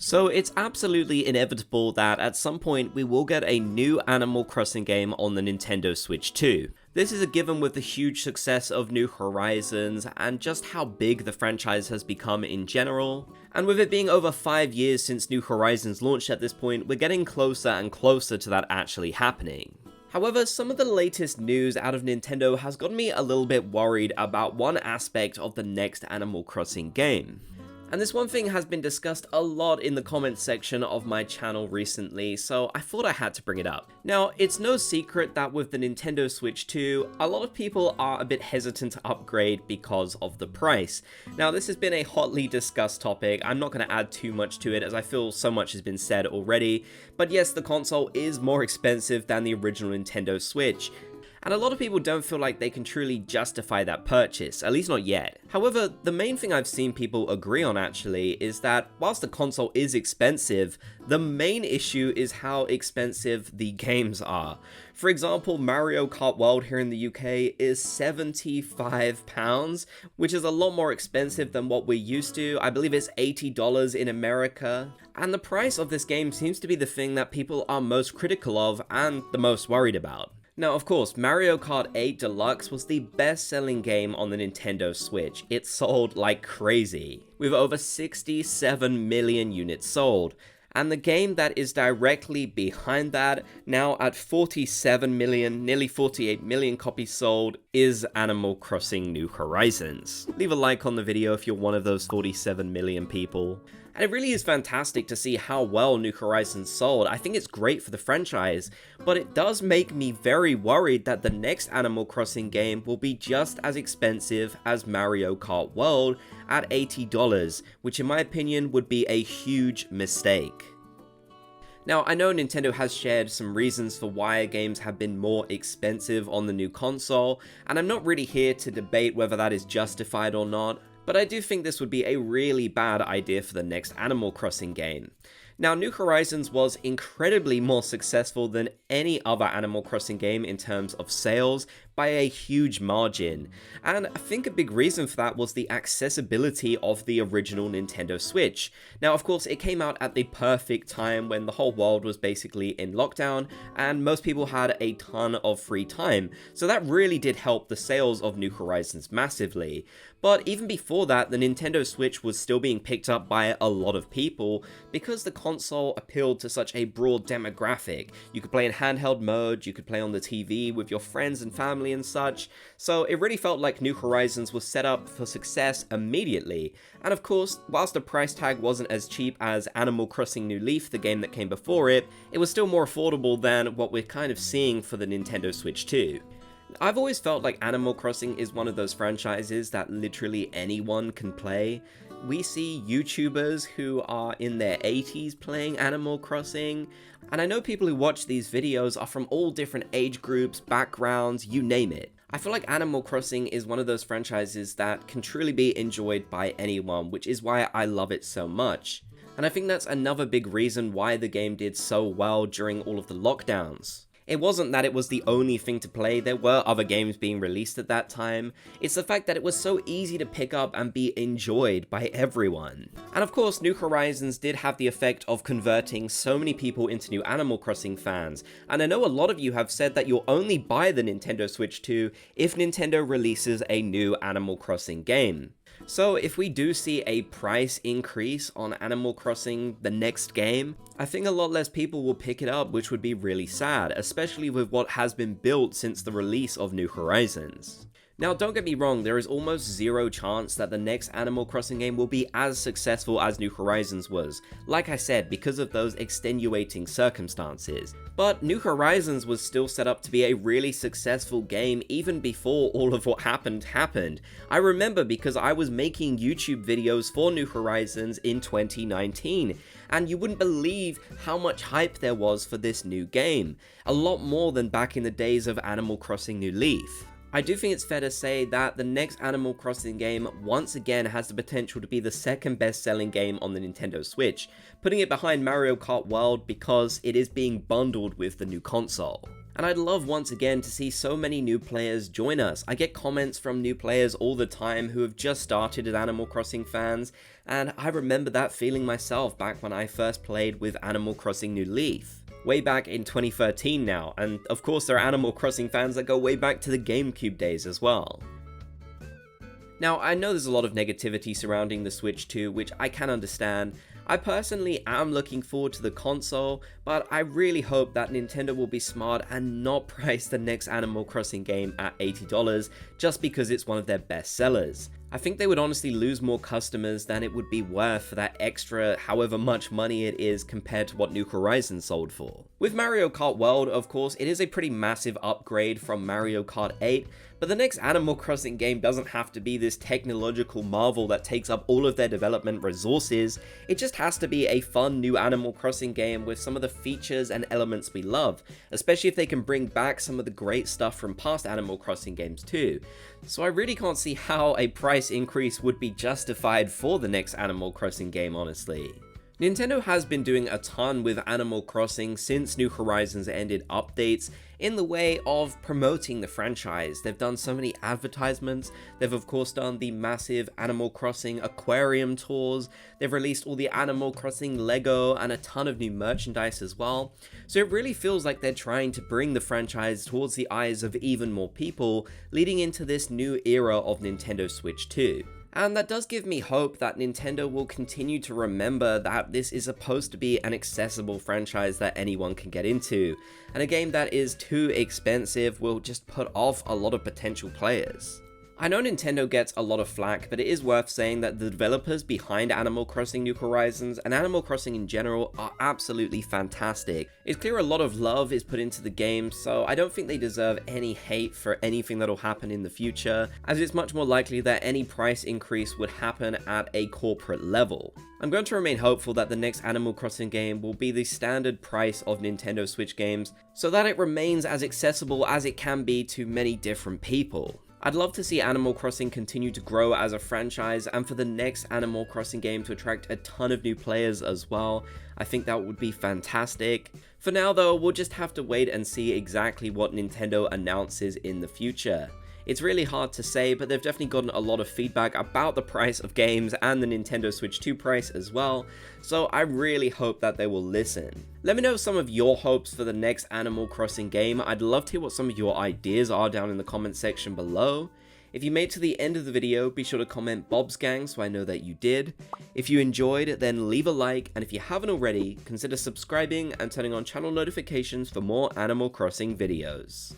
So it's absolutely inevitable that at some point we will get a new Animal Crossing game on the Nintendo Switch 2. This is a given with the huge success of New Horizons and just how big the franchise has become in general. And with it being over 5 years since New Horizons launched at this point, we're getting closer and closer to that actually happening. However, some of the latest news out of Nintendo has gotten me a little bit worried about one aspect of the next Animal Crossing game. And this one thing has been discussed a lot in the comments section of my channel recently, so I thought I had to bring it up. Now, it's no secret that with the Nintendo Switch 2, a lot of people are a bit hesitant to upgrade because of the price. Now, this has been a hotly discussed topic. I'm not going to add too much to it as I feel so much has been said already, but yes, the console is more expensive than the original Nintendo Switch. And a lot of people don't feel like they can truly justify that purchase, at least not yet. However, the main thing I've seen people agree on actually is that whilst the console is expensive, the main issue is how expensive the games are. For example, Mario Kart World here in the UK is £75, which is a lot more expensive than what we're used to. I believe it's $80 in America. And the price of this game seems to be the thing that people are most critical of and the most worried about. Now, of course, Mario Kart 8 Deluxe was the best-selling game on the Nintendo Switch. It sold like crazy, with over 67 million units sold. And the game that is directly behind that, now at 47 million, nearly 48 million copies sold, is Animal Crossing New Horizons. Leave a like on the video if you're one of those 47 million people. And it really is fantastic to see how well New Horizons sold. I think it's great for the franchise, but it does make me very worried that the next Animal Crossing game will be just as expensive as Mario Kart World at $80, which in my opinion would be a huge mistake. Now, I know Nintendo has shared some reasons for why games have been more expensive on the new console, and I'm not really here to debate whether that is justified or not, but I do think this would be a really bad idea for the next Animal Crossing game. Now, New Horizons was incredibly more successful than any other Animal Crossing game in terms of sales by a huge margin, and I think a big reason for that was the accessibility of the original Nintendo Switch. Now, of course, it came out at the perfect time when the whole world was basically in lockdown, and most people had a ton of free time, so that really did help the sales of New Horizons massively. But even before that, the Nintendo Switch was still being picked up by a lot of people because the console appealed to such a broad demographic. You could play in handheld mode, you could play on the TV with your friends and family and such, so it really felt like New Horizons was set up for success immediately. And of course, whilst the price tag wasn't as cheap as Animal Crossing New Leaf, the game that came before it, it was still more affordable than what we're kind of seeing for the Nintendo Switch 2. I've always felt like Animal Crossing is one of those franchises that literally anyone can play. We see YouTubers who are in their 80s playing Animal Crossing, and I know people who watch these videos are from all different age groups, backgrounds, you name it. I feel like Animal Crossing is one of those franchises that can truly be enjoyed by anyone, which is why I love it so much. And I think that's another big reason why the game did so well during all of the lockdowns. It wasn't that it was the only thing to play, there were other games being released at that time. It's the fact that it was so easy to pick up and be enjoyed by everyone. And of course, New Horizons did have the effect of converting so many people into new Animal Crossing fans. And I know a lot of you have said that you'll only buy the Nintendo Switch 2 if Nintendo releases a new Animal Crossing game. So if we do see a price increase on Animal Crossing, the next game, I think a lot less people will pick it up, which would be really sad, especially with what has been built since the release of New Horizons. Now, don't get me wrong, there is almost zero chance that the next Animal Crossing game will be as successful as New Horizons was, like I said, because of those extenuating circumstances. But New Horizons was still set up to be a really successful game even before all of what happened. I remember because I was making YouTube videos for New Horizons in 2019, and you wouldn't believe how much hype there was for this new game. A lot more than back in the days of Animal Crossing New Leaf. I do think it's fair to say that the next Animal Crossing game once again has the potential to be the second best selling game on the Nintendo Switch, putting it behind Mario Kart World because it is being bundled with the new console. And I'd love once again to see so many new players join us. I get comments from new players all the time who have just started as Animal Crossing fans, and I remember that feeling myself back when I first played with Animal Crossing New Leaf. Way back in 2013 now, and of course there are Animal Crossing fans that go way back to the GameCube days as well. Now, I know there's a lot of negativity surrounding the Switch 2, which I can understand. I personally am looking forward to the console, but I really hope that Nintendo will be smart and not price the next Animal Crossing game at $80 just because it's one of their best sellers. I think they would honestly lose more customers than it would be worth for that extra however much money it is compared to what New Horizons sold for. With Mario Kart World, of course, it is a pretty massive upgrade from Mario Kart 8, but the next Animal Crossing game doesn't have to be this technological marvel that takes up all of their development resources. It just has to be a fun new Animal Crossing game with some of the features and elements we love, especially if they can bring back some of the great stuff from past Animal Crossing games too. So I really can't see how a price increase would be justified for the next Animal Crossing game, honestly. Nintendo has been doing a ton with Animal Crossing since New Horizons ended updates in the way of promoting the franchise. They've done so many advertisements, they've of course done the massive Animal Crossing aquarium tours, they've released all the Animal Crossing Lego and a ton of new merchandise as well, so it really feels like they're trying to bring the franchise towards the eyes of even more people, leading into this new era of Nintendo Switch 2. And that does give me hope that Nintendo will continue to remember that this is supposed to be an accessible franchise that anyone can get into, and a game that is too expensive will just put off a lot of potential players. I know Nintendo gets a lot of flack, but it is worth saying that the developers behind Animal Crossing New Horizons and Animal Crossing in general are absolutely fantastic. It's clear a lot of love is put into the game, so I don't think they deserve any hate for anything that'll happen in the future, as it's much more likely that any price increase would happen at a corporate level. I'm going to remain hopeful that the next Animal Crossing game will be the standard price of Nintendo Switch games, so that it remains as accessible as it can be to many different people. I'd love to see Animal Crossing continue to grow as a franchise and for the next Animal Crossing game to attract a ton of new players as well. I think that would be fantastic. For now though, we'll just have to wait and see exactly what Nintendo announces in the future. It's really hard to say, but they've definitely gotten a lot of feedback about the price of games and the Nintendo Switch 2 price as well, so I really hope that they will listen. Let me know some of your hopes for the next Animal Crossing game. I'd love to hear what some of your ideas are down in the comment section below. If you made it to the end of the video, be sure to comment Bob's Gang so I know that you did. If you enjoyed, then leave a like, and if you haven't already, consider subscribing and turning on channel notifications for more Animal Crossing videos.